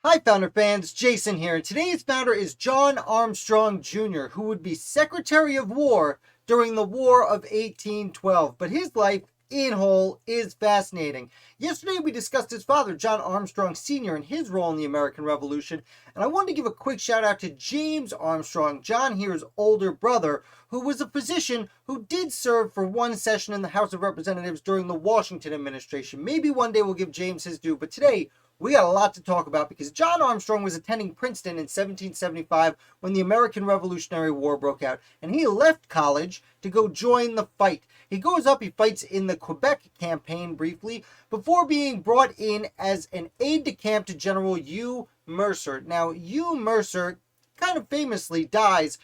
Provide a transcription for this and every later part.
Hi, Founder fans. Jason here. Today's founder is John Armstrong Jr., who would be Secretary of War during the War of 1812. But his life, in whole, is fascinating. Yesterday, we discussed his father, John Armstrong Sr., and his role in the American Revolution. And I wanted to give a quick shout out to James Armstrong, John here's older brother, who was a physician who did serve for one session in the House of Representatives during the Washington administration. Maybe one day we'll give James his due, but today, we got a lot to talk about because John Armstrong was attending Princeton in 1775 when the American Revolutionary War broke out, and he left college to go join the fight. He goes up, he fights in the Quebec campaign briefly before being brought in as an aide-de-camp to General Hugh Mercer. Now, Hugh Mercer kind of famously dies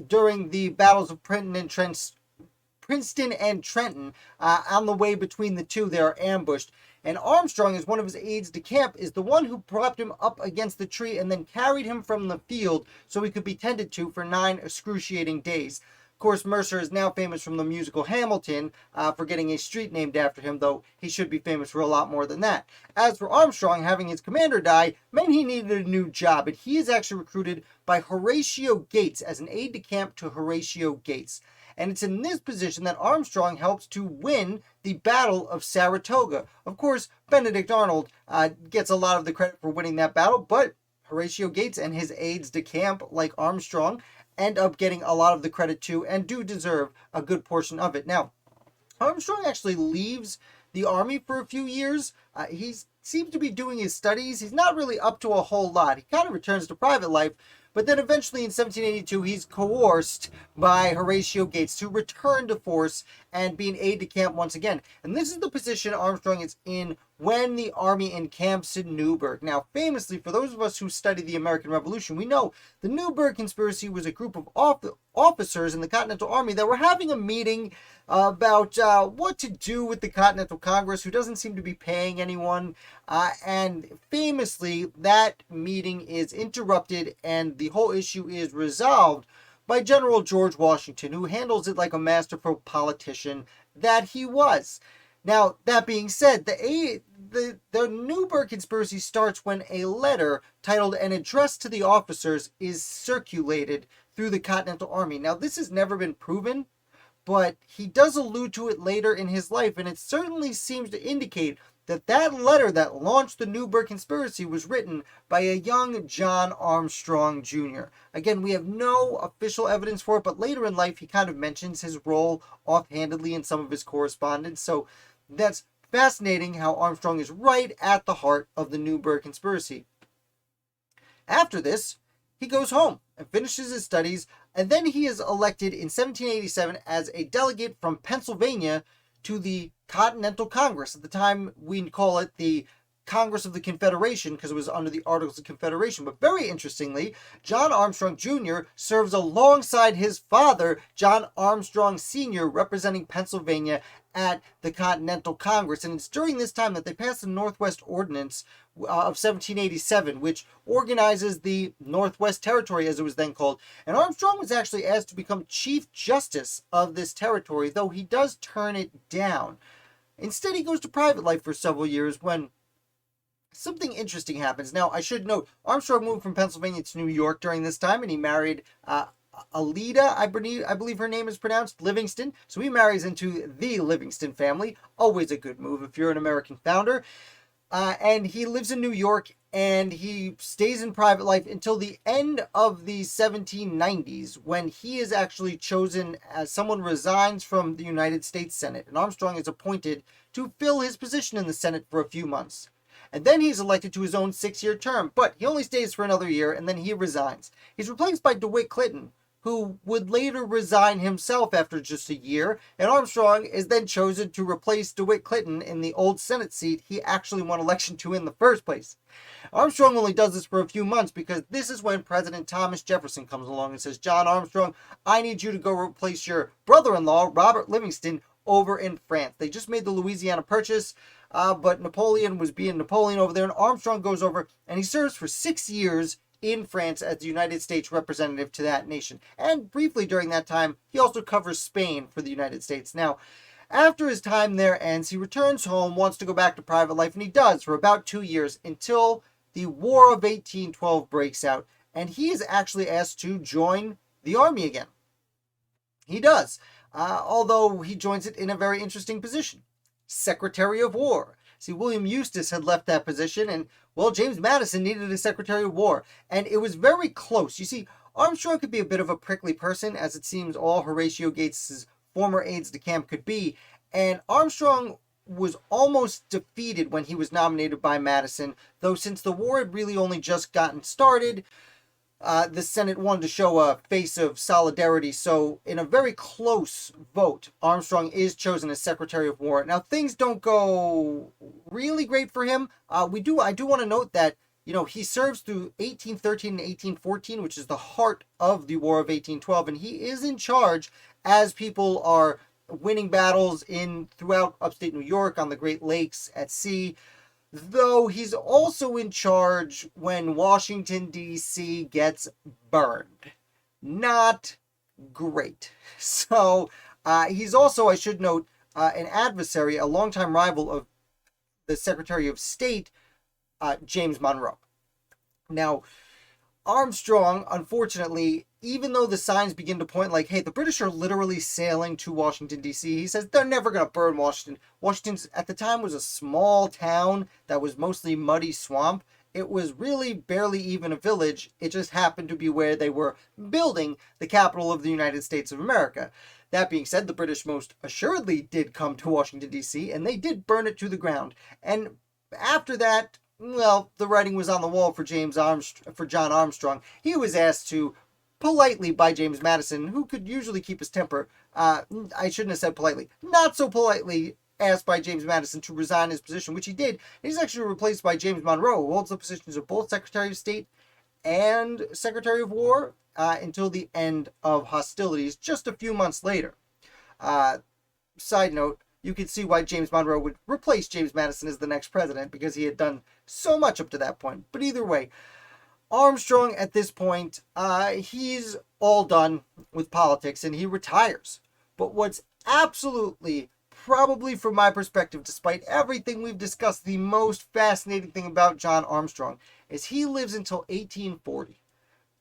during the battles of Princeton and Trenton. On the way between the two, they are ambushed. And Armstrong, as one of his aides de camp, is the one who propped him up against the tree and then carried him from the field so he could be tended to for 9 excruciating days. Of course, Mercer is now famous from the musical Hamilton for getting a street named after him, though he should be famous for a lot more than that. As for Armstrong, having his commander die meant he needed a new job, and he is actually recruited by Horatio Gates as an aide de camp to Horatio Gates. And it's in this position that Armstrong helps to win the Battle of Saratoga. Of course, Benedict Arnold gets a lot of the credit for winning that battle, but Horatio Gates and his aides de camp, like Armstrong, end up getting a lot of the credit too, and do deserve a good portion of it. Now, Armstrong actually leaves the Army for a few years. He seems to be doing his studies. He's not really up to a whole lot. He kind of returns to private life, but then eventually in 1782, he's coerced by Horatio Gates to return to force and be an aide-de-camp once again. And this is the position Armstrong is in when the Army encamps in Newburgh. Now, famously, for those of us who study the American Revolution, we know the Newburgh Conspiracy was a group of officers in the Continental Army that were having a meeting about what to do with the Continental Congress, who doesn't seem to be paying anyone. And famously, that meeting is interrupted and the whole issue is resolved by General George Washington, who handles it like a masterful politician that he was. Now, that being said, the Newburgh Conspiracy starts when a letter titled An Address to the Officers is circulated through the Continental Army. Now, this has never been proven, but he does allude to it later in his life, and it certainly seems to indicate that that letter that launched the Newburgh Conspiracy was written by a young John Armstrong Jr. Again, we have no official evidence for it, but later in life he kind of mentions his role offhandedly in some of his correspondence, so that's fascinating how Armstrong is right at the heart of the Newburgh Conspiracy. After this, he goes home and finishes his studies, and then he is elected in 1787 as a delegate from Pennsylvania to the Continental Congress. At the time, we call it the Congress of the Confederation because it was under the Articles of Confederation. But very interestingly, John Armstrong Jr. serves alongside his father, John Armstrong Sr., representing Pennsylvania at the Continental Congress. And it's during this time that they passed the Northwest Ordinance of 1787, which organizes the Northwest Territory, as it was then called. And Armstrong was actually asked to become Chief Justice of this territory, though he does turn it down. Instead, he goes to private life for several years when something interesting happens. Now, I should note, Armstrong moved from Pennsylvania to New York during this time, and he married Alida, I believe her name is pronounced, Livingston. So he marries into the Livingston family. Always a good move if you're an American founder. And he lives in New York, and he stays in private life until the end of the 1790s, when he is actually chosen as someone resigns from the United States Senate, and Armstrong is appointed to fill his position in the Senate for a few months. And then he's elected to his own 6-year term, but he only stays for another year, and then he resigns. He's replaced by DeWitt Clinton, who would later resign himself after just a year, and Armstrong is then chosen to replace DeWitt Clinton in the old Senate seat he actually won election to in the first place. Armstrong only does this for a few months because this is when President Thomas Jefferson comes along and says, John Armstrong, I need you to go replace your brother-in-law, Robert Livingston, over in France. They just made the Louisiana Purchase, but Napoleon was being Napoleon over there, and Armstrong goes over, and he serves for 6 years in France as the United States representative to that nation. And briefly during that time, he also covers Spain for the United States. Now, after his time there ends, he returns home, wants to go back to private life, and he does for about 2 years until the War of 1812 breaks out, and he is actually asked to join the army again. He does, although he joins it in a very interesting position. Secretary of War. See, William Eustis had left that position, and, well, James Madison needed a Secretary of War, and it was very close. You see, Armstrong could be a bit of a prickly person, as it seems all Horatio Gates's former aides-de-camp could be, and Armstrong was almost defeated when he was nominated by Madison, though since the war had really only just gotten started, the Senate wanted to show a face of solidarity, so in a very close vote, Armstrong is chosen as Secretary of War. Now, things don't go really great for him. I do want to note that, he serves through 1813 and 1814, which is the heart of the War of 1812, and he is in charge as people are winning battles throughout upstate New York, on the Great Lakes, at sea. Though he's also in charge when Washington, D.C. gets burned. Not great. So he's also, I should note, an adversary, a longtime rival of the Secretary of State, James Monroe. Now, Armstrong, unfortunately, even though the signs begin to point like, hey, the British are literally sailing to Washington, D.C., he says they're never going to burn Washington. Washington, at the time, was a small town that was mostly muddy swamp. It was really barely even a village. It just happened to be where they were building the capital of the United States of America. That being said, the British most assuredly did come to Washington, D.C., and they did burn it to the ground. And after that, well, the writing was on the wall for John Armstrong. He was asked to, politely by James Madison, who could usually keep his temper, I shouldn't have said politely, not so politely, asked by James Madison to resign his position, which he did. He's actually replaced by James Monroe, who holds the positions of both Secretary of State and Secretary of War until the end of hostilities, just a few months later. Side note, you can see why James Monroe would replace James Madison as the next president, because he had done so much up to that point. But either way, Armstrong, at this point, he's all done with politics, and he retires. But what's absolutely, probably from my perspective, despite everything we've discussed, the most fascinating thing about John Armstrong is he lives until 1840.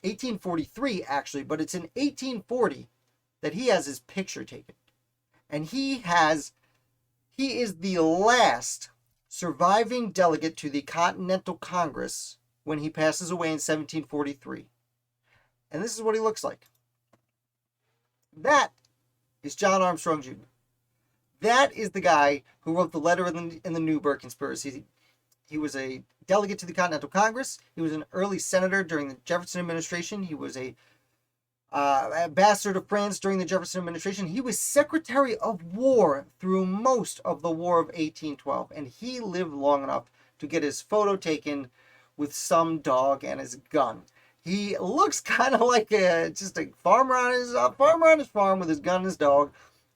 1843, actually, but it's in 1840 that he has his picture taken. And he is the last surviving delegate to the Continental Congress when he passes away in 1743. And this is what he looks like. That is John Armstrong Jr. That is the guy who wrote the letter in the Newburgh conspiracy. He was a delegate to the Continental Congress. He was an early senator during the Jefferson administration. He was a ambassador to France during the Jefferson administration. He was Secretary of War through most of the War of 1812. And he lived long enough to get his photo taken with some dog and his gun. He looks kind of like just a farmer on his farm with his gun and his dog.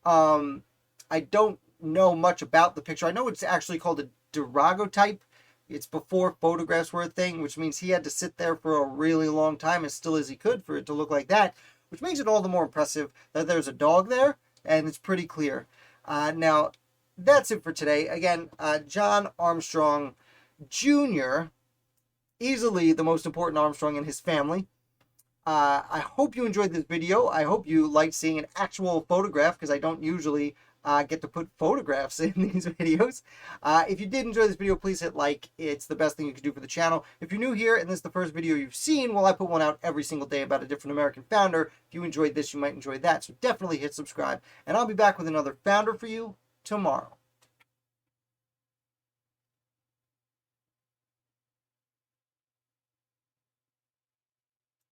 I don't know much about the picture. I know it's actually called a daguerreotype. It's before photographs were a thing, which means he had to sit there for a really long time, as still as he could, for it to look like that, which makes it all the more impressive that there's a dog there, and it's pretty clear. Now, that's it for today. Again, John Armstrong Jr., easily the most important Armstrong in his family. I hope you enjoyed this video. I hope you liked seeing an actual photograph, because I don't usually get to put photographs in these videos. If you did enjoy this video, please hit like. It's the best thing you can do for the channel. If you're new here and this is the first video you've seen, well, I put one out every single day about a different American founder. If you enjoyed this, you might enjoy that. So definitely hit subscribe. And I'll be back with another founder for you tomorrow.